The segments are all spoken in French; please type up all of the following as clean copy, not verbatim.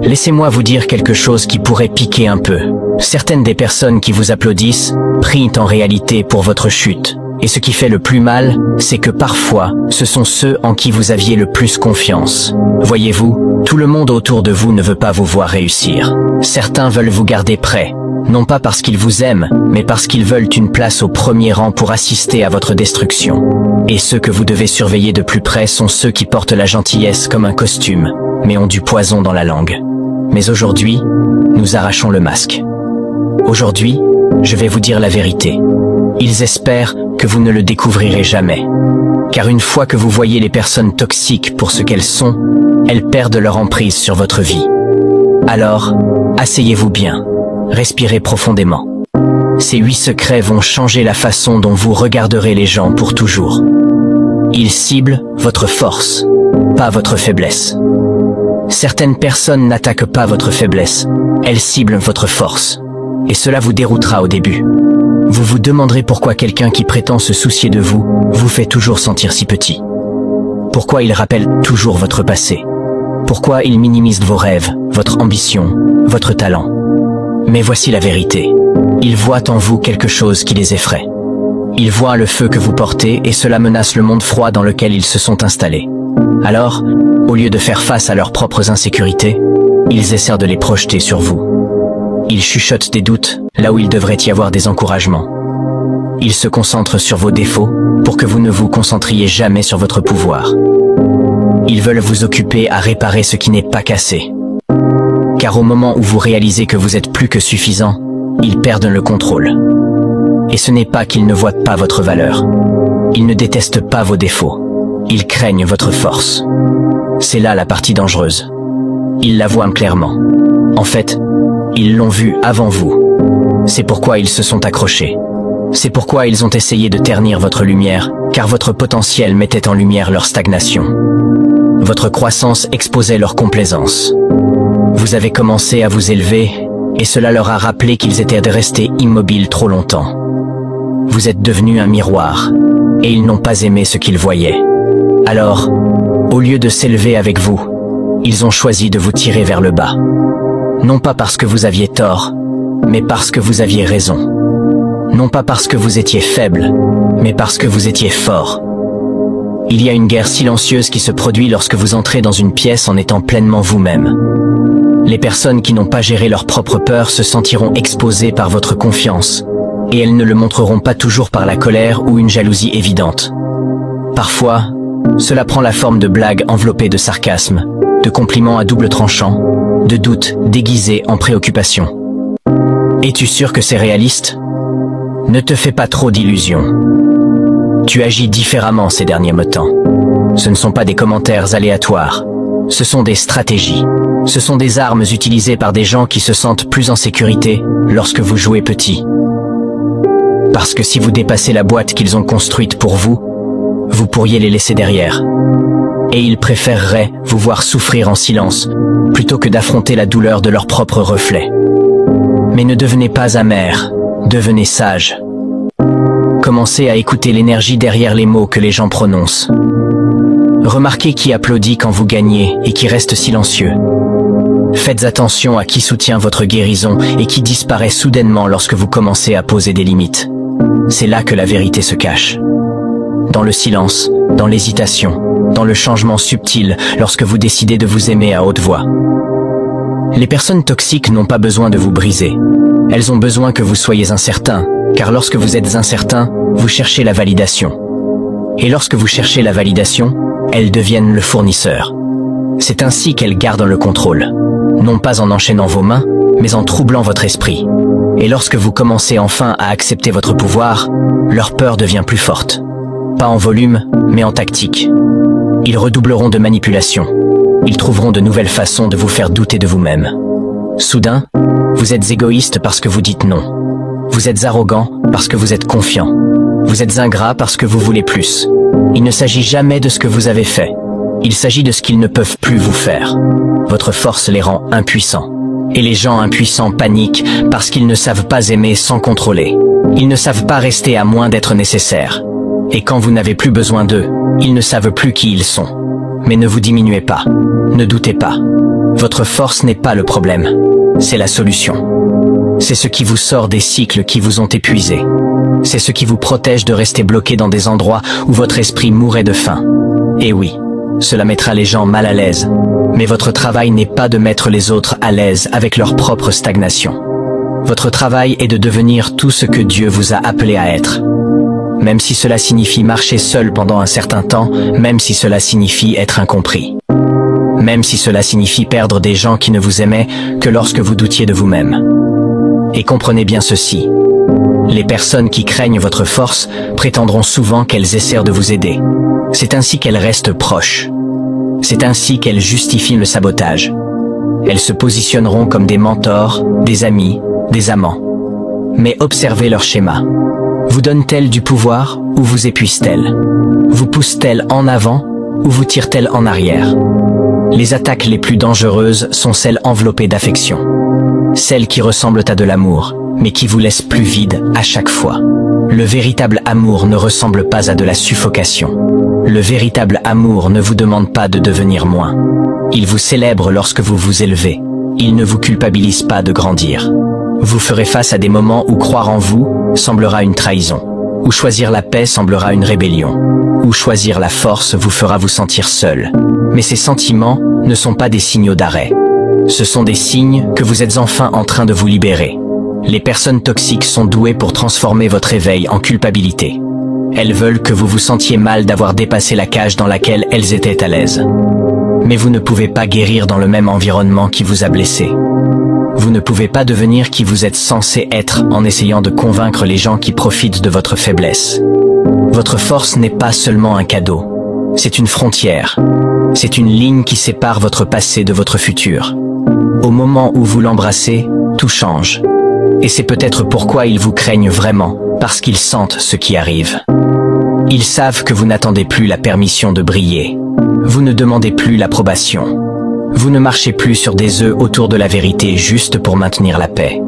Laissez-moi vous dire quelque chose qui pourrait piquer un peu. Certaines des personnes qui vous applaudissent prient en réalité pour votre chute. Et ce qui fait le plus mal, c'est que parfois, ce sont ceux en qui vous aviez le plus confiance. Voyez-vous, tout le monde autour de vous ne veut pas vous voir réussir. Certains veulent vous garder près, non pas parce qu'ils vous aiment, mais parce qu'ils veulent une place au premier rang pour assister à votre destruction. Et ceux que vous devez surveiller de plus près sont ceux qui portent la gentillesse comme un costume, mais ont du poison dans la langue. Mais aujourd'hui, nous arrachons le masque. Aujourd'hui, je vais vous dire la vérité. Ils espèrent que vous ne le découvrirez jamais. Car une fois que vous voyez les personnes toxiques pour ce qu'elles sont, elles perdent leur emprise sur votre vie. Alors, asseyez-vous bien, respirez profondément. Ces 8 secrets vont changer la façon dont vous regarderez les gens pour toujours. Ils ciblent votre force, pas votre faiblesse. Certaines personnes n'attaquent pas votre faiblesse, elles ciblent votre force. Et cela vous déroutera au début. Vous vous demanderez pourquoi quelqu'un qui prétend se soucier de vous vous fait toujours sentir si petit. Pourquoi il rappelle toujours votre passé. Pourquoi il minimise vos rêves, votre ambition, votre talent. Mais voici la vérité. Ils voient en vous quelque chose qui les effraie. Ils voient le feu que vous portez et cela menace le monde froid dans lequel ils se sont installés. Alors, au lieu de faire face à leurs propres insécurités, ils essaient de les projeter sur vous. Ils chuchotent des doutes là où il devrait y avoir des encouragements. Ils se concentrent sur vos défauts pour que vous ne vous concentriez jamais sur votre pouvoir. Ils veulent vous occuper à réparer ce qui n'est pas cassé. Car au moment où vous réalisez que vous êtes plus que suffisant, ils perdent le contrôle. Et ce n'est pas qu'ils ne voient pas votre valeur. Ils ne détestent pas vos défauts. Ils craignent votre force. C'est là la partie dangereuse. Ils la voient clairement. En fait, ils l'ont vu avant vous. C'est pourquoi ils se sont accrochés. C'est pourquoi ils ont essayé de ternir votre lumière, car votre potentiel mettait en lumière leur stagnation. Votre croissance exposait leur complaisance. Vous avez commencé à vous élever, et cela leur a rappelé qu'ils étaient restés immobiles trop longtemps. Vous êtes devenu un miroir, et ils n'ont pas aimé ce qu'ils voyaient. Alors, au lieu de s'élever avec vous, ils ont choisi de vous tirer vers le bas. Non pas parce que vous aviez tort, mais parce que vous aviez raison. Non pas parce que vous étiez faible, mais parce que vous étiez fort. Il y a une guerre silencieuse qui se produit lorsque vous entrez dans une pièce en étant pleinement vous-même. Les personnes qui n'ont pas géré leur propre peur se sentiront exposées par votre confiance, et elles ne le montreront pas toujours par la colère ou une jalousie évidente. Parfois, cela prend la forme de blagues enveloppées de sarcasme, de compliments à double tranchant, de doutes déguisés en préoccupation. Es-tu sûr que c'est réaliste? Ne te fais pas trop d'illusions. Tu agis différemment ces derniers temps. Ce ne sont pas des commentaires aléatoires. Ce sont des stratégies. Ce sont des armes utilisées par des gens qui se sentent plus en sécurité lorsque vous jouez petit. Parce que si vous dépassez la boîte qu'ils ont construite pour vous, vous pourriez les laisser derrière. Et ils préféreraient vous voir souffrir en silence, plutôt que d'affronter la douleur de leur propre reflet. Mais ne devenez pas amer, devenez sage. Commencez à écouter l'énergie derrière les mots que les gens prononcent. Remarquez qui applaudit quand vous gagnez et qui reste silencieux. Faites attention à qui soutient votre guérison et qui disparaît soudainement lorsque vous commencez à poser des limites. C'est là que la vérité se cache. Dans le silence, dans l'hésitation, dans le changement subtil lorsque vous décidez de vous aimer à haute voix. Les personnes toxiques n'ont pas besoin de vous briser. Elles ont besoin que vous soyez incertain, car lorsque vous êtes incertain, vous cherchez la validation. Et lorsque vous cherchez la validation, elles deviennent le fournisseur. C'est ainsi qu'elles gardent le contrôle. Non pas en enchaînant vos mains, mais en troublant votre esprit. Et lorsque vous commencez enfin à accepter votre pouvoir, leur peur devient plus forte. Pas en volume, mais en tactique. Ils redoubleront de manipulation. Ils trouveront de nouvelles façons de vous faire douter de vous-même. Soudain, vous êtes égoïste parce que vous dites non. Vous êtes arrogant parce que vous êtes confiant. Vous êtes ingrat parce que vous voulez plus. Il ne s'agit jamais de ce que vous avez fait. Il s'agit de ce qu'ils ne peuvent plus vous faire. Votre force les rend impuissants. Et les gens impuissants paniquent parce qu'ils ne savent pas aimer sans contrôler. Ils ne savent pas rester à moins d'être nécessaires. Et quand vous n'avez plus besoin d'eux, ils ne savent plus qui ils sont. Mais ne vous diminuez pas. Ne doutez pas. Votre force n'est pas le problème. C'est la solution. C'est ce qui vous sort des cycles qui vous ont épuisé. C'est ce qui vous protège de rester bloqué dans des endroits où votre esprit mourrait de faim. Et oui, cela mettra les gens mal à l'aise. Mais votre travail n'est pas de mettre les autres à l'aise avec leur propre stagnation. Votre travail est de devenir tout ce que Dieu vous a appelé à être. Même si cela signifie marcher seul pendant un certain temps, même si cela signifie être incompris. Même si cela signifie perdre des gens qui ne vous aimaient que lorsque vous doutiez de vous-même. Et comprenez bien ceci. Les personnes qui craignent votre force prétendront souvent qu'elles essaient de vous aider. C'est ainsi qu'elles restent proches. C'est ainsi qu'elles justifient le sabotage. Elles se positionneront comme des mentors, des amis, des amants. Mais observez leur schéma. Vous donnent-elles du pouvoir ou vous épuisent-elles? Vous poussent-elles en avant ou vous tirent-elles en arrière? Les attaques les plus dangereuses sont celles enveloppées d'affection. Celles qui ressemblent à de l'amour, mais qui vous laissent plus vide à chaque fois. Le véritable amour ne ressemble pas à de la suffocation. Le véritable amour ne vous demande pas de devenir moins. Il vous célèbre lorsque vous vous élevez. Il ne vous culpabilise pas de grandir. Vous ferez face à des moments où croire en vous semblera une trahison, où choisir la paix semblera une rébellion, où choisir la force vous fera vous sentir seul. Mais ces sentiments ne sont pas des signaux d'arrêt. Ce sont des signes que vous êtes enfin en train de vous libérer. Les personnes toxiques sont douées pour transformer votre éveil en culpabilité. Elles veulent que vous vous sentiez mal d'avoir dépassé la cage dans laquelle elles étaient à l'aise. Mais vous ne pouvez pas guérir dans le même environnement qui vous a blessé. Vous ne pouvez pas devenir qui vous êtes censé être en essayant de convaincre les gens qui profitent de votre faiblesse. Votre force n'est pas seulement un cadeau. C'est une frontière. C'est une ligne qui sépare votre passé de votre futur. Au moment où vous l'embrassez, tout change. Et c'est peut-être pourquoi ils vous craignent vraiment, parce qu'ils sentent ce qui arrive. Ils savent que vous n'attendez plus la permission de briller. Vous ne demandez plus l'approbation. Vous ne marchez plus sur des œufs autour de la vérité juste pour maintenir la paix.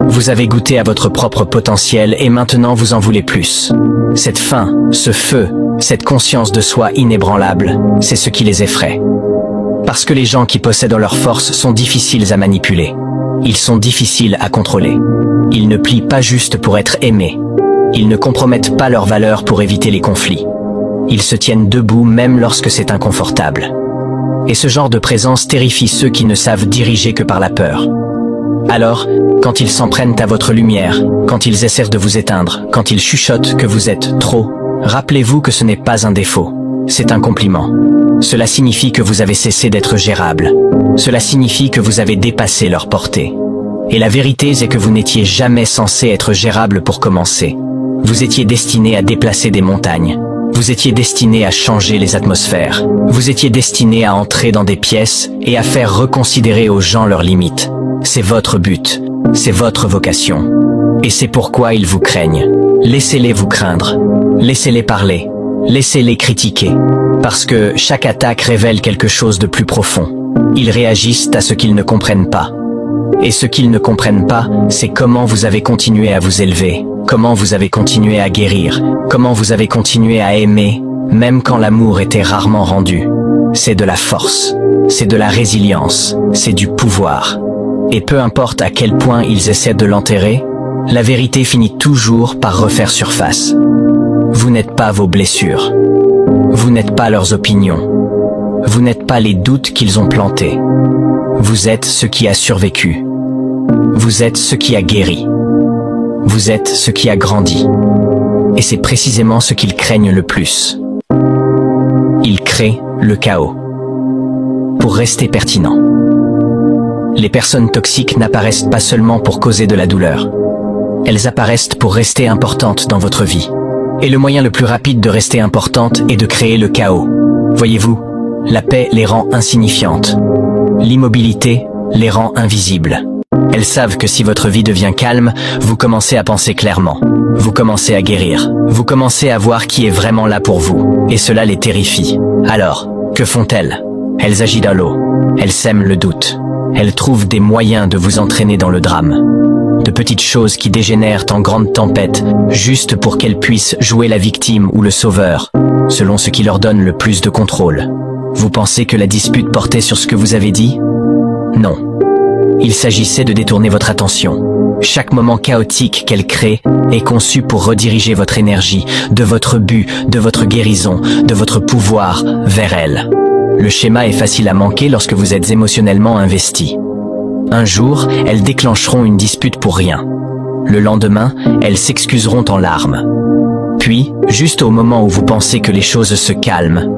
Vous avez goûté à votre propre potentiel et maintenant vous en voulez plus. Cette faim, ce feu, cette conscience de soi inébranlable, c'est ce qui les effraie. Parce que les gens qui possèdent leur force sont difficiles à manipuler. Ils sont difficiles à contrôler. Ils ne plient pas juste pour être aimés. Ils ne compromettent pas leurs valeurs pour éviter les conflits. Ils se tiennent debout même lorsque c'est inconfortable. Et ce genre de présence terrifie ceux qui ne savent diriger que par la peur. Alors, quand ils s'en prennent à votre lumière, quand ils essaient de vous éteindre, quand ils chuchotent que vous êtes trop, rappelez-vous que ce n'est pas un défaut, c'est un compliment. Cela signifie que vous avez cessé d'être gérable. Cela signifie que vous avez dépassé leur portée. Et la vérité est que vous n'étiez jamais censé être gérable pour commencer. Vous étiez destiné à déplacer des montagnes. Vous étiez destiné à changer les atmosphères. Vous étiez destiné à entrer dans des pièces et à faire reconsidérer aux gens leurs limites. C'est votre but. C'est votre vocation. Et c'est pourquoi ils vous craignent. Laissez-les vous craindre. Laissez-les parler. Laissez-les critiquer. Parce que chaque attaque révèle quelque chose de plus profond. Ils réagissent à ce qu'ils ne comprennent pas. Et ce qu'ils ne comprennent pas, c'est comment vous avez continué à vous élever, comment vous avez continué à guérir, comment vous avez continué à aimer, même quand l'amour était rarement rendu. C'est de la force, c'est de la résilience, c'est du pouvoir. Et peu importe à quel point ils essaient de l'enterrer, la vérité finit toujours par refaire surface. Vous n'êtes pas vos blessures. Vous n'êtes pas leurs opinions. Vous n'êtes pas les doutes qu'ils ont plantés. Vous êtes ce qui a survécu. Vous êtes ce qui a guéri. Vous êtes ce qui a grandi. Et c'est précisément ce qu'ils craignent le plus. Ils créent le chaos. Pour rester pertinent. Les personnes toxiques n'apparaissent pas seulement pour causer de la douleur. Elles apparaissent pour rester importantes dans votre vie. Et le moyen le plus rapide de rester importante est de créer le chaos. Voyez-vous, la paix les rend insignifiantes. L'immobilité les rend invisibles. Elles savent que si votre vie devient calme, vous commencez à penser clairement. Vous commencez à guérir. Vous commencez à voir qui est vraiment là pour vous. Et cela les terrifie. Alors, que font-elles? Elles agitent à l'eau. Elles sèment le doute. Elles trouvent des moyens de vous entraîner dans le drame. De petites choses qui dégénèrent en grandes tempêtes, juste pour qu'elles puissent jouer la victime ou le sauveur, selon ce qui leur donne le plus de contrôle. Vous pensez que la dispute portait sur ce que vous avez dit? Non. Il s'agissait de détourner votre attention. Chaque moment chaotique qu'elle crée est conçu pour rediriger votre énergie, de votre but, de votre guérison, de votre pouvoir, vers elle. Le schéma est facile à manquer lorsque vous êtes émotionnellement investi. Un jour, elles déclencheront une dispute pour rien. Le lendemain, elles s'excuseront en larmes. Puis, juste au moment où vous pensez que les choses se calment,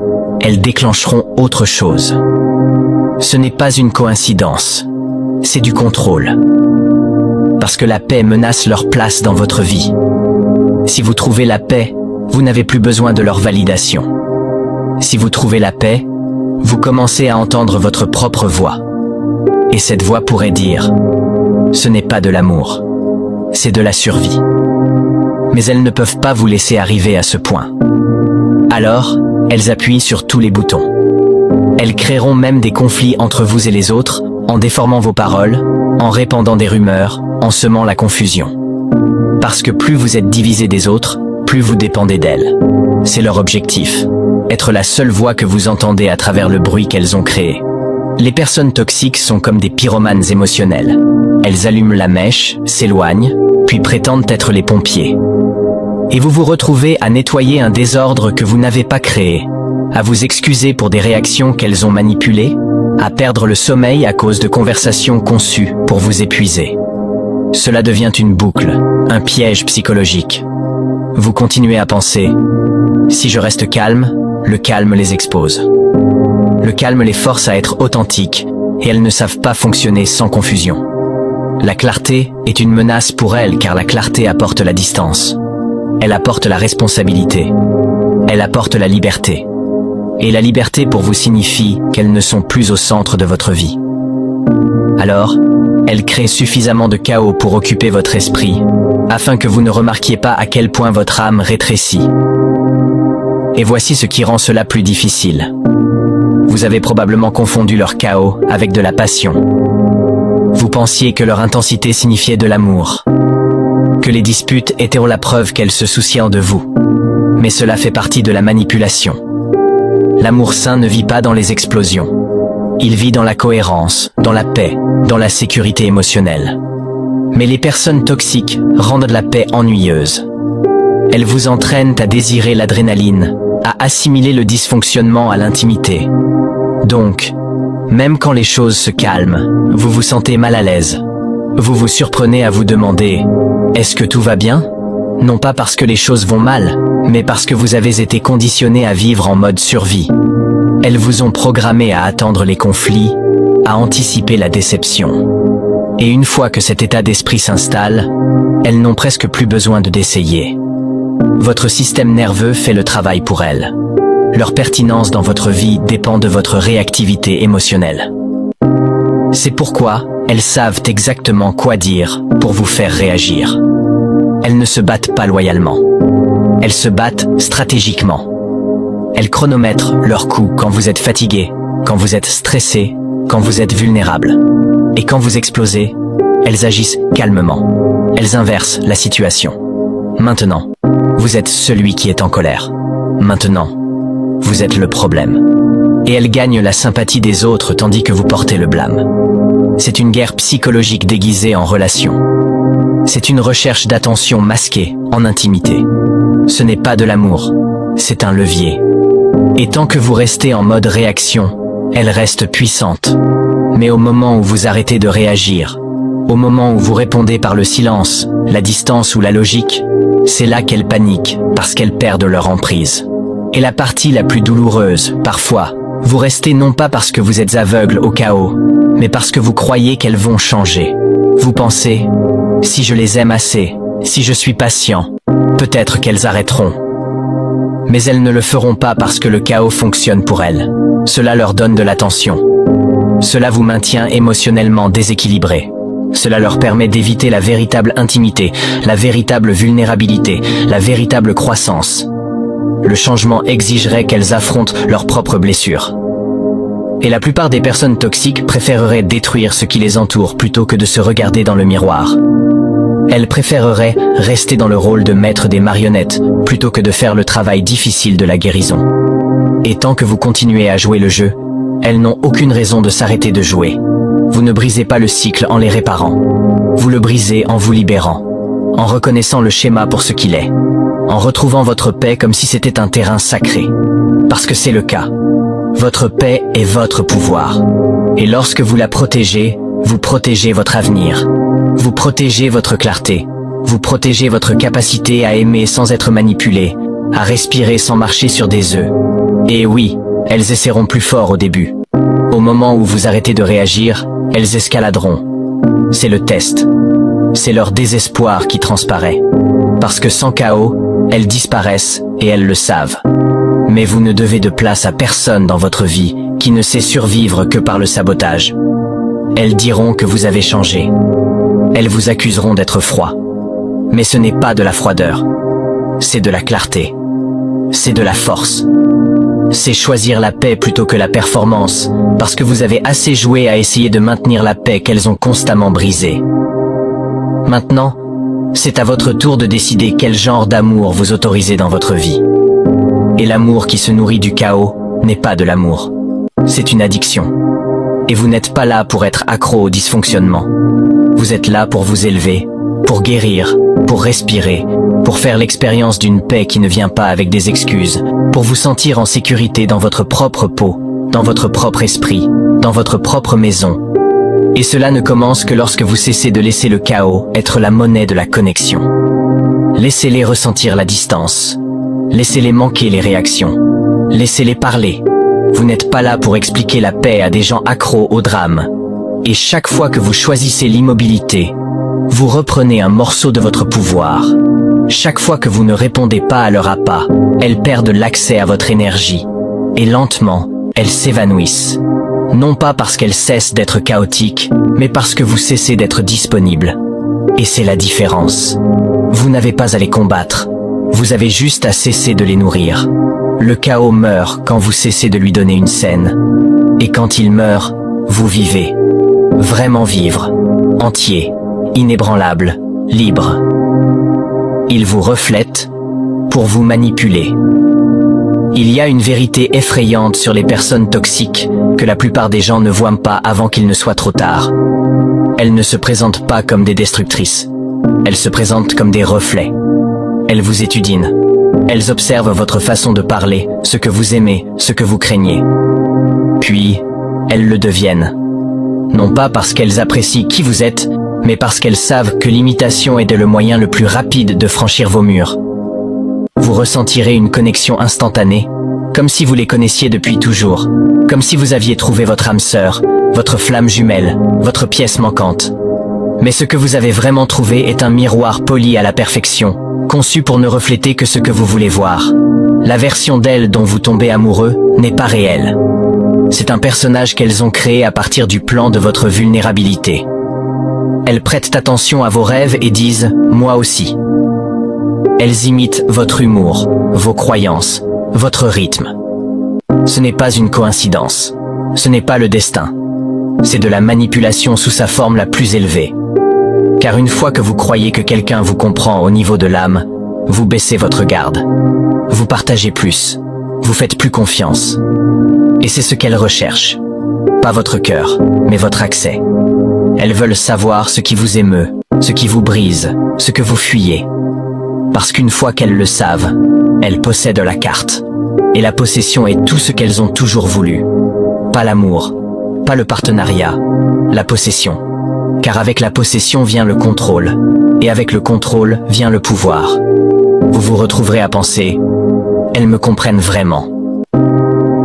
elles déclencheront autre chose. Ce n'est pas une coïncidence, c'est du contrôle. Parce que la paix menace leur place dans votre vie. Si vous trouvez la paix, vous n'avez plus besoin de leur validation. Si vous trouvez la paix, vous commencez à entendre votre propre voix. Et cette voix pourrait dire, ce n'est pas de l'amour, c'est de la survie. Mais elles ne peuvent pas vous laisser arriver à ce point. Alors, elles appuient sur tous les boutons. Elles créeront même des conflits entre vous et les autres, en déformant vos paroles, en répandant des rumeurs, en semant la confusion. Parce que plus vous êtes divisé des autres, plus vous dépendez d'elles. C'est leur objectif, être la seule voix que vous entendez à travers le bruit qu'elles ont créé. Les personnes toxiques sont comme des pyromanes émotionnels. Elles allument la mèche, s'éloignent, puis prétendent être les pompiers. Et vous vous retrouvez à nettoyer un désordre que vous n'avez pas créé, à vous excuser pour des réactions qu'elles ont manipulées, à perdre le sommeil à cause de conversations conçues pour vous épuiser. Cela devient une boucle, un piège psychologique. Vous continuez à penser, si je reste calme, le calme les expose. Le calme les force à être authentiques, et elles ne savent pas fonctionner sans confusion. La clarté est une menace pour elles car la clarté apporte la distance. Elle apporte la responsabilité. Elle apporte la liberté. Et la liberté pour vous signifie qu'elles ne sont plus au centre de votre vie. Alors, elles créent suffisamment de chaos pour occuper votre esprit, afin que vous ne remarquiez pas à quel point votre âme rétrécit. Et voici ce qui rend cela plus difficile. Vous avez probablement confondu leur chaos avec de la passion. Vous pensiez que leur intensité signifiait de l'amour, que les disputes étaient la preuve qu'elles se souciaient de vous. Mais cela fait partie de la manipulation. L'amour sain ne vit pas dans les explosions. Il vit dans la cohérence, dans la paix, dans la sécurité émotionnelle. Mais les personnes toxiques rendent la paix ennuyeuse. Elles vous entraînent à désirer l'adrénaline, à assimiler le dysfonctionnement à l'intimité. Donc, même quand les choses se calment, vous vous sentez mal à l'aise. Vous vous surprenez à vous demander « Est-ce que tout va bien ?» Non pas parce que les choses vont mal, mais parce que vous avez été conditionné à vivre en mode survie. Elles vous ont programmé à attendre les conflits, à anticiper la déception. Et une fois que cet état d'esprit s'installe, elles n'ont presque plus besoin d'essayer. Votre système nerveux fait le travail pour elles. Leur pertinence dans votre vie dépend de votre réactivité émotionnelle. C'est pourquoi elles savent exactement quoi dire pour vous faire réagir. Elles ne se battent pas loyalement. Elles se battent stratégiquement. Elles chronomètrent leurs coups quand vous êtes fatigué, quand vous êtes stressé, quand vous êtes vulnérable. Et quand vous explosez, elles agissent calmement. Elles inversent la situation. Maintenant, vous êtes celui qui est en colère. Maintenant, vous êtes le problème. Et elles gagnent la sympathie des autres tandis que vous portez le blâme. C'est une guerre psychologique déguisée en relation. C'est une recherche d'attention masquée en intimité. Ce n'est pas de l'amour, c'est un levier. Et tant que vous restez en mode réaction, elle reste puissante. Mais au moment où vous arrêtez de réagir, au moment où vous répondez par le silence, la distance ou la logique, c'est là qu'elles paniquent parce qu'elles perdent leur emprise. Et la partie la plus douloureuse, parfois, vous restez non pas parce que vous êtes aveugle au chaos, mais parce que vous croyez qu'elles vont changer. Vous pensez, si je les aime assez, si je suis patient, peut-être qu'elles arrêteront. Mais elles ne le feront pas parce que le chaos fonctionne pour elles. Cela leur donne de l'attention. Cela vous maintient émotionnellement déséquilibré. Cela leur permet d'éviter la véritable intimité, la véritable vulnérabilité, la véritable croissance. Le changement exigerait qu'elles affrontent leurs propres blessures. Et la plupart des personnes toxiques préféreraient détruire ce qui les entoure plutôt que de se regarder dans le miroir. Elles préféreraient rester dans le rôle de maître des marionnettes plutôt que de faire le travail difficile de la guérison. Et tant que vous continuez à jouer le jeu, elles n'ont aucune raison de s'arrêter de jouer. Vous ne brisez pas le cycle en les réparant. Vous le brisez en vous libérant, en reconnaissant le schéma pour ce qu'il est, en retrouvant votre paix comme si c'était un terrain sacré. Parce que c'est le cas. Votre paix est votre pouvoir. Et lorsque vous la protégez, vous protégez votre avenir. Vous protégez votre clarté. Vous protégez votre capacité à aimer sans être manipulé, à respirer sans marcher sur des œufs. Et oui, elles essaieront plus fort au début. Au moment où vous arrêtez de réagir, elles escaladeront. C'est le test. C'est leur désespoir qui transparaît. Parce que sans chaos, elles disparaissent et elles le savent. Mais vous ne devez de place à personne dans votre vie qui ne sait survivre que par le sabotage. Elles diront que vous avez changé. Elles vous accuseront d'être froid. Mais ce n'est pas de la froideur. C'est de la clarté. C'est de la force. C'est choisir la paix plutôt que la performance, parce que vous avez assez joué à essayer de maintenir la paix qu'elles ont constamment brisée. Maintenant, c'est à votre tour de décider quel genre d'amour vous autorisez dans votre vie. Et l'amour qui se nourrit du chaos n'est pas de l'amour. C'est une addiction. Et vous n'êtes pas là pour être accro au dysfonctionnement. Vous êtes là pour vous élever, pour guérir, pour respirer, pour faire l'expérience d'une paix qui ne vient pas avec des excuses, pour vous sentir en sécurité dans votre propre peau, dans votre propre esprit, dans votre propre maison. Et cela ne commence que lorsque vous cessez de laisser le chaos être la monnaie de la connexion. Laissez-les ressentir la distance. Laissez-les manquer les réactions. Laissez-les parler. Vous n'êtes pas là pour expliquer la paix à des gens accros au drame. Et chaque fois que vous choisissez l'immobilité, vous reprenez un morceau de votre pouvoir. Chaque fois que vous ne répondez pas à leur appât, elles perdent l'accès à votre énergie. Et lentement, elles s'évanouissent. Non pas parce qu'elles cessent d'être chaotiques, mais parce que vous cessez d'être disponible. Et c'est la différence. Vous n'avez pas à les combattre. Vous avez juste à cesser de les nourrir. Le chaos meurt quand vous cessez de lui donner une scène. Et quand il meurt, vous vivez. Vraiment vivre. Entier. Inébranlable. Libre. Il vous reflète pour vous manipuler. Il y a une vérité effrayante sur les personnes toxiques que la plupart des gens ne voient pas avant qu'il ne soit trop tard. Elles ne se présentent pas comme des destructrices. Elles se présentent comme des reflets. Elles vous étudient. Elles observent votre façon de parler, ce que vous aimez, ce que vous craignez. Puis, elles le deviennent. Non pas parce qu'elles apprécient qui vous êtes, mais parce qu'elles savent que l'imitation est le moyen le plus rapide de franchir vos murs. Vous ressentirez une connexion instantanée, comme si vous les connaissiez depuis toujours, comme si vous aviez trouvé votre âme sœur, votre flamme jumelle, votre pièce manquante. Mais ce que vous avez vraiment trouvé est un miroir poli à la perfection, conçu pour ne refléter que ce que vous voulez voir. La version d'elle dont vous tombez amoureux n'est pas réelle. C'est un personnage qu'elles ont créé à partir du plan de votre vulnérabilité. Elles prêtent attention à vos rêves et disent « moi aussi ». Elles imitent votre humour, vos croyances, votre rythme. Ce n'est pas une coïncidence. Ce n'est pas le destin. C'est de la manipulation sous sa forme la plus élevée. Car une fois que vous croyez que quelqu'un vous comprend au niveau de l'âme, vous baissez votre garde. Vous partagez plus. Vous faites plus confiance. Et c'est ce qu'elles recherchent. Pas votre cœur, mais votre accès. Elles veulent savoir ce qui vous émeut, ce qui vous brise, ce que vous fuyez. Parce qu'une fois qu'elles le savent, elles possèdent la carte. Et la possession est tout ce qu'elles ont toujours voulu. Pas l'amour, pas le partenariat, la possession. Car avec la possession vient le contrôle. Et avec le contrôle vient le pouvoir. Vous vous retrouverez à penser « elles me comprennent vraiment ».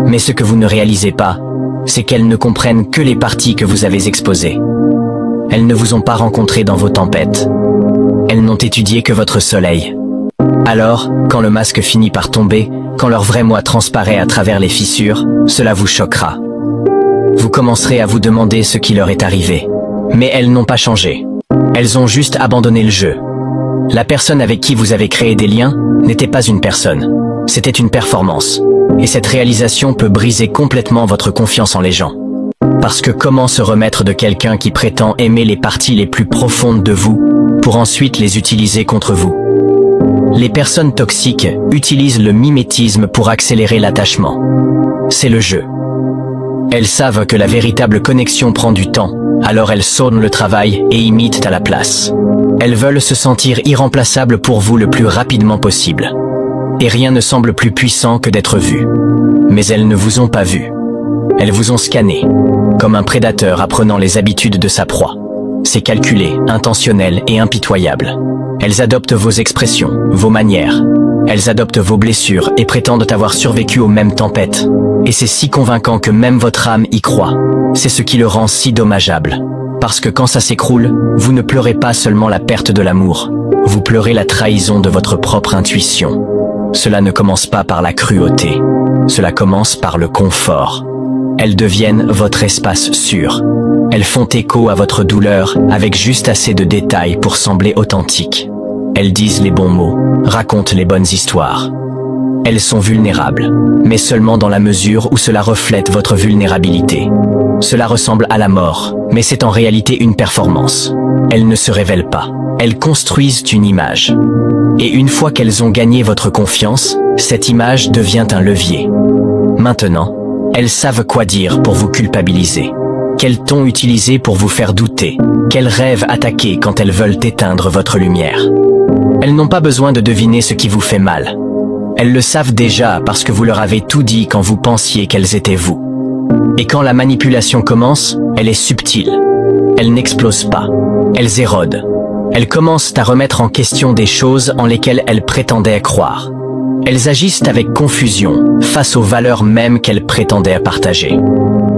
Mais ce que vous ne réalisez pas, c'est qu'elles ne comprennent que les parties que vous avez exposées. Elles ne vous ont pas rencontré dans vos tempêtes. Elles n'ont étudié que votre soleil. Alors, quand le masque finit par tomber, quand leur vrai moi transparaît à travers les fissures, cela vous choquera. Vous commencerez à vous demander ce qui leur est arrivé. Mais elles n'ont pas changé. Elles ont juste abandonné le jeu. La personne avec qui vous avez créé des liens n'était pas une personne. C'était une performance. Et cette réalisation peut briser complètement votre confiance en les gens. Parce que comment se remettre de quelqu'un qui prétend aimer les parties les plus profondes de vous, pour ensuite les utiliser contre vous? Les personnes toxiques utilisent le mimétisme pour accélérer l'attachement. C'est le jeu. Elles savent que la véritable connexion prend du temps, alors elles sonnent le travail et imitent à la place. Elles veulent se sentir irremplaçables pour vous le plus rapidement possible. Et rien ne semble plus puissant que d'être vu. Mais elles ne vous ont pas vu. Elles vous ont scanné, comme un prédateur apprenant les habitudes de sa proie. C'est calculé, intentionnel et impitoyable. Elles adoptent vos expressions, vos manières. Elles adoptent vos blessures et prétendent avoir survécu aux mêmes tempêtes. Et c'est si convaincant que même votre âme y croit. C'est ce qui le rend si dommageable. Parce que quand ça s'écroule, vous ne pleurez pas seulement la perte de l'amour. Vous pleurez la trahison de votre propre intuition. Cela ne commence pas par la cruauté. Cela commence par le confort. Elles deviennent votre espace sûr. Elles font écho à votre douleur avec juste assez de détails pour sembler authentiques. Elles disent les bons mots, racontent les bonnes histoires. Elles sont vulnérables, mais seulement dans la mesure où cela reflète votre vulnérabilité. Cela ressemble à la mort, mais c'est en réalité une performance. Elles ne se révèlent pas. Elles construisent une image. Et une fois qu'elles ont gagné votre confiance, cette image devient un levier. Maintenant, elles savent quoi dire pour vous culpabiliser. Quel ton utiliser pour vous faire douter. Quels rêves attaquer quand elles veulent éteindre votre lumière. Elles n'ont pas besoin de deviner ce qui vous fait mal. Elles le savent déjà parce que vous leur avez tout dit quand vous pensiez qu'elles étaient vous. Et quand la manipulation commence, elle est subtile. Elle n'explose pas. Elles érodent. Elles commencent à remettre en question des choses en lesquelles elles prétendaient croire. Elles agissent avec confusion face aux valeurs mêmes qu'elles prétendaient partager.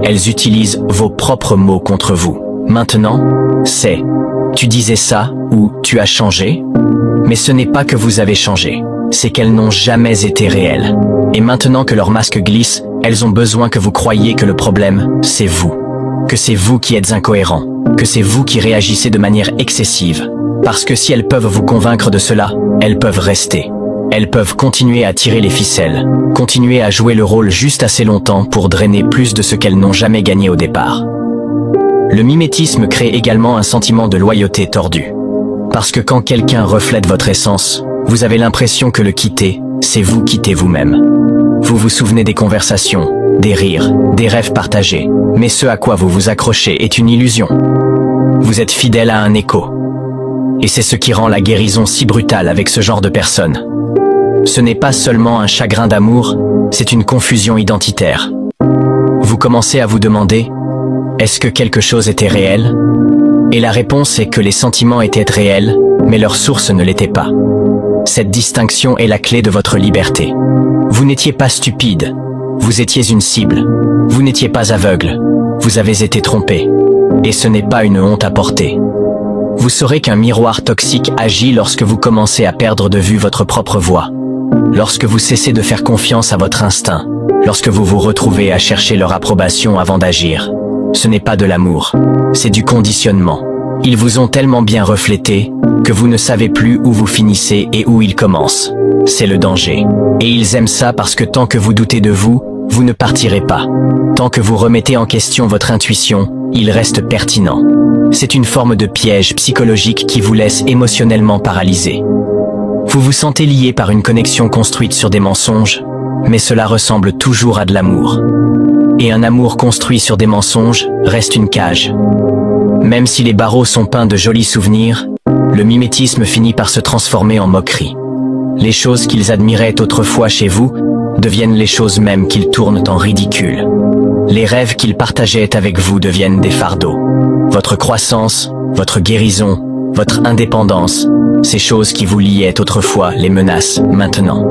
Elles utilisent vos propres mots contre vous. Maintenant, c'est « tu disais ça » ou « tu as changé ». Mais ce n'est pas que vous avez changé, c'est qu'elles n'ont jamais été réelles. Et maintenant que leur masque glisse, elles ont besoin que vous croyiez que le problème, c'est vous. Que c'est vous qui êtes incohérent, que c'est vous qui réagissez de manière excessive. Parce que si elles peuvent vous convaincre de cela, elles peuvent rester. Elles peuvent continuer à tirer les ficelles, continuer à jouer le rôle juste assez longtemps pour drainer plus de ce qu'elles n'ont jamais gagné au départ. Le mimétisme crée également un sentiment de loyauté tordu. Parce que quand quelqu'un reflète votre essence, vous avez l'impression que le quitter, c'est vous quitter vous-même. Vous vous souvenez des conversations, des rires, des rêves partagés, mais ce à quoi vous vous accrochez est une illusion. Vous êtes fidèle à un écho. Et c'est ce qui rend la guérison si brutale avec ce genre de personnes. Ce n'est pas seulement un chagrin d'amour, c'est une confusion identitaire. Vous commencez à vous demander, est-ce que quelque chose était réel? Et la réponse est que les sentiments étaient réels, mais leur source ne l'était pas. Cette distinction est la clé de votre liberté. Vous n'étiez pas stupide, vous étiez une cible. Vous n'étiez pas aveugle, vous avez été trompé. Et ce n'est pas une honte à porter. Vous saurez qu'un miroir toxique agit lorsque vous commencez à perdre de vue votre propre voix. Lorsque vous cessez de faire confiance à votre instinct, lorsque vous vous retrouvez à chercher leur approbation avant d'agir. Ce n'est pas de l'amour, c'est du conditionnement. Ils vous ont tellement bien reflété que vous ne savez plus où vous finissez et où ils commencent. C'est le danger. Et ils aiment ça parce que tant que vous doutez de vous, vous ne partirez pas. Tant que vous remettez en question votre intuition, il reste pertinent. C'est une forme de piège psychologique qui vous laisse émotionnellement paralysé. Vous vous sentez lié par une connexion construite sur des mensonges, mais cela ressemble toujours à de l'amour. Et un amour construit sur des mensonges reste une cage. Même si les barreaux sont peints de jolis souvenirs, le mimétisme finit par se transformer en moquerie. Les choses qu'ils admiraient autrefois chez vous deviennent les choses mêmes qu'ils tournent en ridicule. Les rêves qu'ils partageaient avec vous deviennent des fardeaux. Votre croissance, votre guérison, votre indépendance, ces choses qui vous liaient autrefois les menacent maintenant.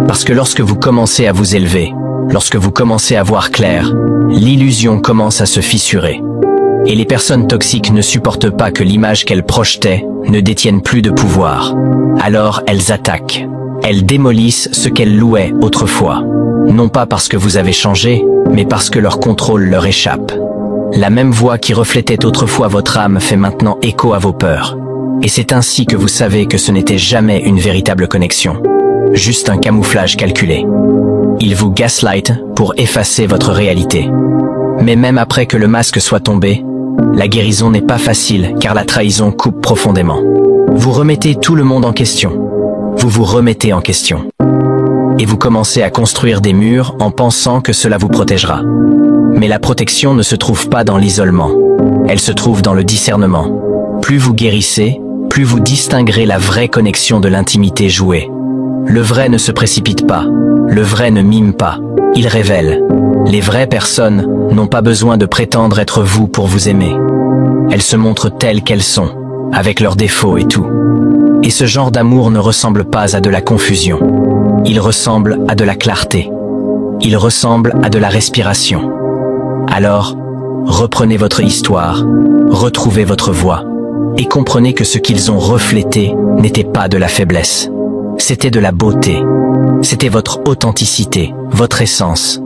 Parce que lorsque vous commencez à vous élever, lorsque vous commencez à voir clair, l'illusion commence à se fissurer. Et les personnes toxiques ne supportent pas que l'image qu'elles projetaient ne détienne plus de pouvoir. Alors elles attaquent. Elles démolissent ce qu'elles louaient autrefois. Non pas parce que vous avez changé, mais parce que leur contrôle leur échappe. La même voix qui reflétait autrefois votre âme fait maintenant écho à vos peurs. Et c'est ainsi que vous savez que ce n'était jamais une véritable connexion. juste un camouflage calculé. Ils vous gaslightent pour effacer votre réalité. Mais même après que le masque soit tombé, la guérison n'est pas facile car la trahison coupe profondément. Vous remettez tout le monde en question. Vous vous remettez en question. Et vous commencez à construire des murs en pensant que cela vous protégera. Mais la protection ne se trouve pas dans l'isolement. Elle se trouve dans le discernement. Plus vous guérissez, plus vous distinguerez la vraie connexion de l'intimité jouée. Le vrai ne se précipite pas. Le vrai ne mime pas. Il révèle. Les vraies personnes n'ont pas besoin de prétendre être vous pour vous aimer. Elles se montrent telles qu'elles sont, avec leurs défauts et tout. Et ce genre d'amour ne ressemble pas à de la confusion. Il ressemble à de la clarté. Il ressemble à de la respiration. Alors, reprenez votre histoire, retrouvez votre voix, et comprenez que ce qu'ils ont reflété n'était pas de la faiblesse. C'était de la beauté. C'était votre authenticité, votre essence.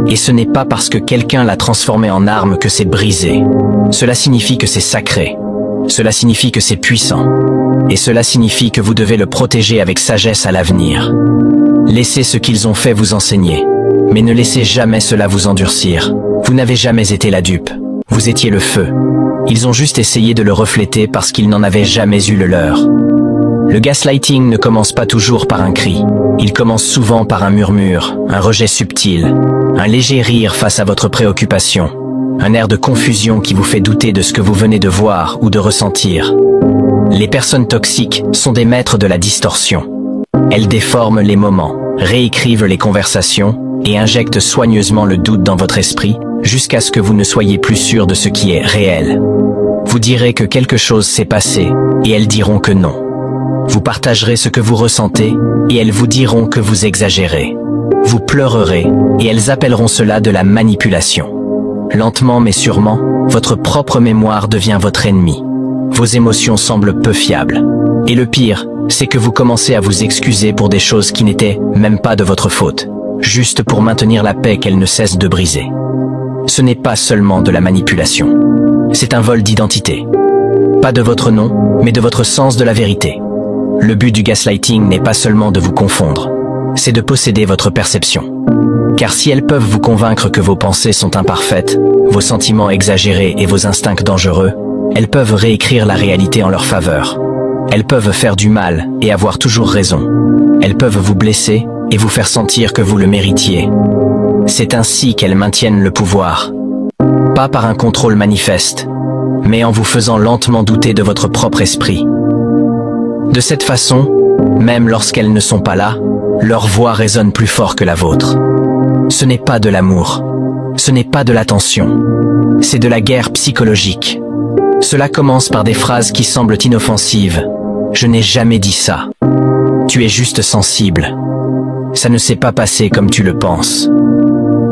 Et ce n'est pas parce que quelqu'un l'a transformé en arme que c'est brisé. Cela signifie que c'est sacré. Cela signifie que c'est puissant. Et cela signifie que vous devez le protéger avec sagesse à l'avenir. Laissez ce qu'ils ont fait vous enseigner. Mais ne laissez jamais cela vous endurcir. Vous n'avez jamais été la dupe. Vous étiez le feu. Ils ont juste essayé de le refléter parce qu'ils n'en avaient jamais eu le leur. Le gaslighting ne commence pas toujours par un cri. Il commence souvent par un murmure, un rejet subtil, un léger rire face à votre préoccupation, un air de confusion qui vous fait douter de ce que vous venez de voir ou de ressentir. Les personnes toxiques sont des maîtres de la distorsion. Elles déforment les moments, réécrivent les conversations et injectent soigneusement le doute dans votre esprit jusqu'à ce que vous ne soyez plus sûr de ce qui est réel. Vous direz que quelque chose s'est passé et elles diront que non. Vous partagerez ce que vous ressentez et elles vous diront que vous exagérez. Vous pleurerez et elles appelleront cela de la manipulation. Lentement mais sûrement, votre propre mémoire devient votre ennemi. Vos émotions semblent peu fiables. Et le pire, c'est que vous commencez à vous excuser pour des choses qui n'étaient même pas de votre faute, juste pour maintenir la paix qu'elles ne cessent de briser. Ce n'est pas seulement de la manipulation. C'est un vol d'identité. Pas de votre nom, mais de votre sens de la vérité. Le but du gaslighting n'est pas seulement de vous confondre, c'est de posséder votre perception. Car si elles peuvent vous convaincre que vos pensées sont imparfaites, vos sentiments exagérés et vos instincts dangereux, elles peuvent réécrire la réalité en leur faveur. Elles peuvent faire du mal et avoir toujours raison. Elles peuvent vous blesser et vous faire sentir que vous le méritiez. C'est ainsi qu'elles maintiennent le pouvoir. Pas par un contrôle manifeste, mais en vous faisant lentement douter de votre propre esprit. De cette façon, même lorsqu'elles ne sont pas là, leur voix résonne plus fort que la vôtre. Ce n'est pas de l'amour, ce n'est pas de l'attention, c'est de la guerre psychologique. Cela commence par des phrases qui semblent inoffensives. Je n'ai jamais dit ça. Tu es juste sensible. Ça ne s'est pas passé comme tu le penses.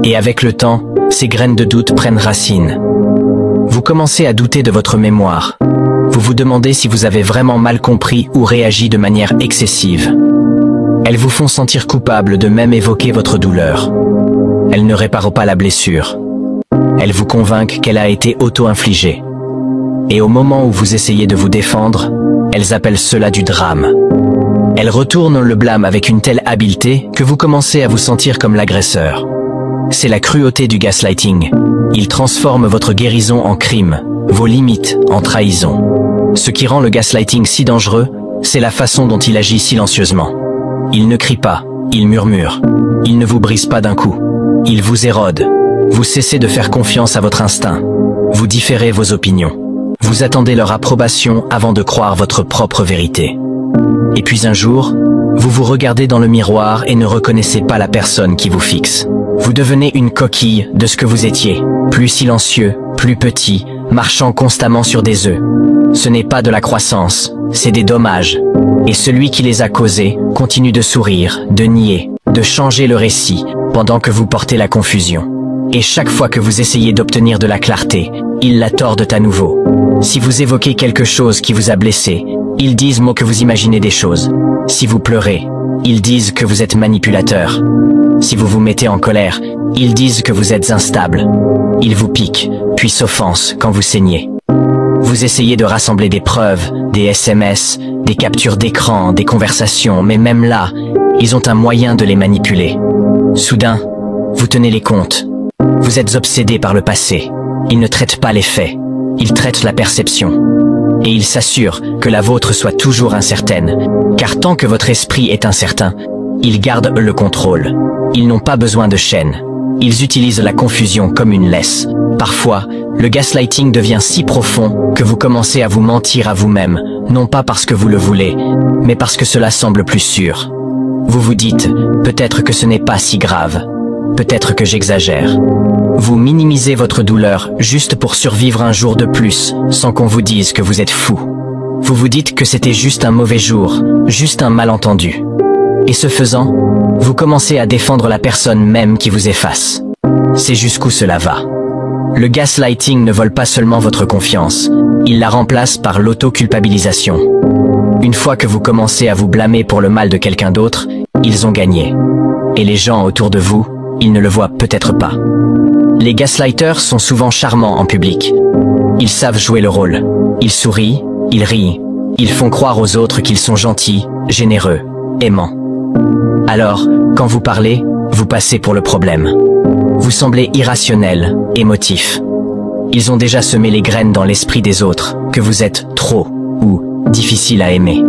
Et avec le temps, ces graines de doute prennent racine. Vous commencez à douter de votre mémoire. Vous vous demandez si vous avez vraiment mal compris ou réagi de manière excessive. Elles vous font sentir coupable de même évoquer votre douleur. Elles ne réparent pas la blessure. Elles vous convainquent qu'elle a été auto-infligée. Et au moment où vous essayez de vous défendre, elles appellent cela du drame. Elles retournent le blâme avec une telle habileté que vous commencez à vous sentir comme l'agresseur. C'est la cruauté du gaslighting. Il transforme votre guérison en crime, vos limites en trahison. Ce qui rend le gaslighting si dangereux, c'est la façon dont il agit silencieusement. Il ne crie pas, il murmure. Il ne vous brise pas d'un coup. Il vous érode. Vous cessez de faire confiance à votre instinct. Vous différez vos opinions. Vous attendez leur approbation avant de croire votre propre vérité. Et puis un jour, vous vous regardez dans le miroir et ne reconnaissez pas la personne qui vous fixe. Vous devenez une coquille de ce que vous étiez, plus silencieux, plus petit, marchant constamment sur des œufs. Ce n'est pas de la croissance, c'est des dommages. Et celui qui les a causés continue de sourire, de nier, de changer le récit, pendant que vous portez la confusion. Et chaque fois que vous essayez d'obtenir de la clarté, ils la tordent à nouveau. Si vous évoquez quelque chose qui vous a blessé, ils disent que vous imaginez des choses. Si vous pleurez, ils disent que vous êtes manipulateur. Si vous vous mettez en colère, ils disent que vous êtes instable. Ils vous piquent, puis s'offensent quand vous saignez. Vous essayez de rassembler des preuves, des SMS, des captures d'écran, des conversations, mais même là, Ils ont un moyen de les manipuler. Soudain, vous tenez les comptes. Vous êtes obsédé par le passé. Ils ne traitent pas les faits. Ils traitent la perception. Et ils s'assurent que la vôtre soit toujours incertaine. Car tant que votre esprit est incertain, ils gardent le contrôle. Ils n'ont pas besoin de chaînes. Ils utilisent la confusion comme une laisse. Parfois, le gaslighting devient si profond que vous commencez à vous mentir à vous-même, non pas parce que vous le voulez, mais parce que cela semble plus sûr. Vous vous dites, peut-être que ce n'est pas si grave, peut-être que j'exagère. Vous minimisez votre douleur juste pour survivre un jour de plus, sans qu'on vous dise que vous êtes fou. Vous vous dites que c'était juste un mauvais jour, juste un malentendu. Et ce faisant, vous commencez à défendre la personne même qui vous efface. C'est jusqu'où cela va. Le gaslighting ne vole pas seulement votre confiance, il la remplace par l'auto-culpabilisation. Une fois que vous commencez à vous blâmer pour le mal de quelqu'un d'autre, ils ont gagné. Et les gens autour de vous, ils ne le voient peut-être pas. Les gaslighters sont souvent charmants en public. Ils savent jouer le rôle. Ils sourient, ils rient. Ils font croire aux autres qu'ils sont gentils, généreux, aimants. Alors, quand vous parlez, vous passez pour le problème. Vous semblez irrationnel, émotif. Ils ont déjà semé les graines dans l'esprit des autres, que vous êtes trop ou difficile à aimer.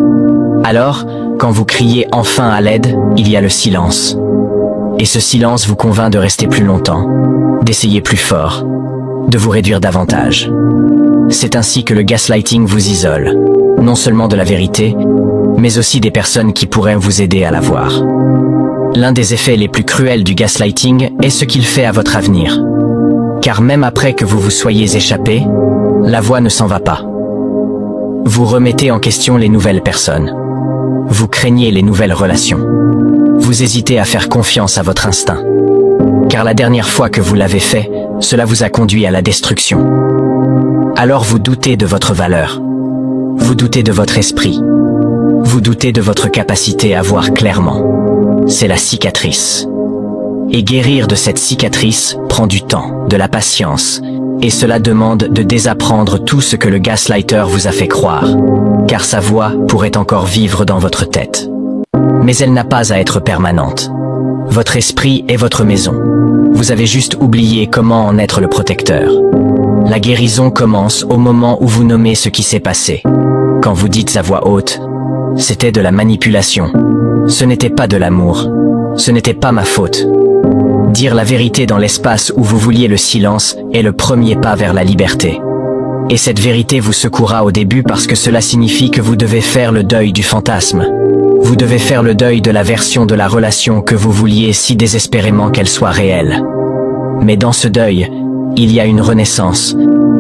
Alors, quand vous criez enfin à l'aide, il y a le silence. Et ce silence vous convainc de rester plus longtemps, d'essayer plus fort, de vous réduire davantage. C'est ainsi que le gaslighting vous isole, non seulement de la vérité, mais aussi des personnes qui pourraient vous aider à la voir. L'un des effets les plus cruels du gaslighting est ce qu'il fait à votre avenir. Car même après que vous vous soyez échappé, la voix ne s'en va pas. Vous remettez en question les nouvelles personnes. Vous craignez les nouvelles relations. Vous hésitez à faire confiance à votre instinct. Car la dernière fois que vous l'avez fait, cela vous a conduit à la destruction. Alors vous doutez de votre valeur. Vous doutez de votre esprit. Vous doutez de votre capacité à voir clairement. C'est la cicatrice. Et guérir de cette cicatrice prend du temps, de la patience, et cela demande de désapprendre tout ce que le gaslighter vous a fait croire, car sa voix pourrait encore vivre dans votre tête. Mais elle n'a pas à être permanente. Votre esprit est votre maison. Vous avez juste oublié comment en être le protecteur. La guérison commence au moment où vous nommez ce qui s'est passé. Quand vous dites à voix haute, « C'était de la manipulation. Ce n'était pas de l'amour. Ce n'était pas ma faute. » Dire la vérité dans l'espace où vous vouliez le silence est le premier pas vers la liberté. Et cette vérité vous secouera au début parce que cela signifie que vous devez faire le deuil du fantasme. Vous devez faire le deuil de la version de la relation que vous vouliez si désespérément qu'elle soit réelle. Mais dans ce deuil, il y a une renaissance.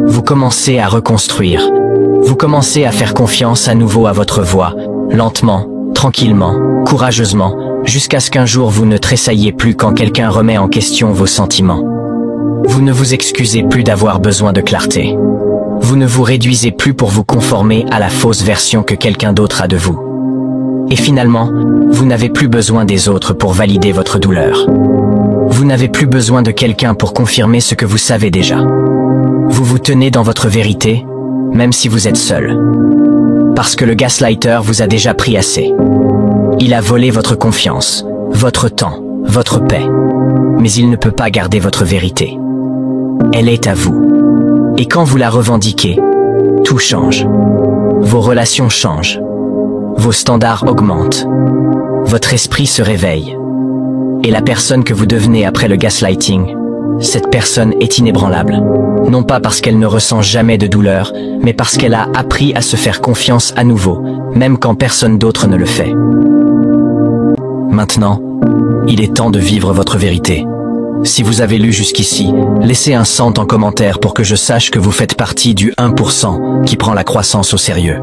Vous commencez à reconstruire. Vous commencez à faire confiance à nouveau à votre voix, lentement, tranquillement, courageusement, jusqu'à ce qu'un jour vous ne tressailliez plus quand quelqu'un remet en question vos sentiments. Vous ne vous excusez plus d'avoir besoin de clarté. Vous ne vous réduisez plus pour vous conformer à la fausse version que quelqu'un d'autre a de vous. Et finalement, vous n'avez plus besoin des autres pour valider votre douleur. Vous n'avez plus besoin de quelqu'un pour confirmer ce que vous savez déjà. Vous vous tenez dans votre vérité, même si vous êtes seul. Parce que le gaslighter vous a déjà pris assez. Il a volé votre confiance, votre temps, votre paix. Mais il ne peut pas garder votre vérité. Elle est à vous. Et quand vous la revendiquez, tout change. Vos relations changent. Vos standards augmentent. Votre esprit se réveille. Et la personne que vous devenez après le gaslighting, cette personne est inébranlable. Non pas parce qu'elle ne ressent jamais de douleur, mais parce qu'elle a appris à se faire confiance à nouveau, même quand personne d'autre ne le fait. Maintenant, il est temps de vivre votre vérité. Si vous avez lu jusqu'ici, laissez un 100 en commentaire pour que je sache que vous faites partie du 1% qui prend la croissance au sérieux.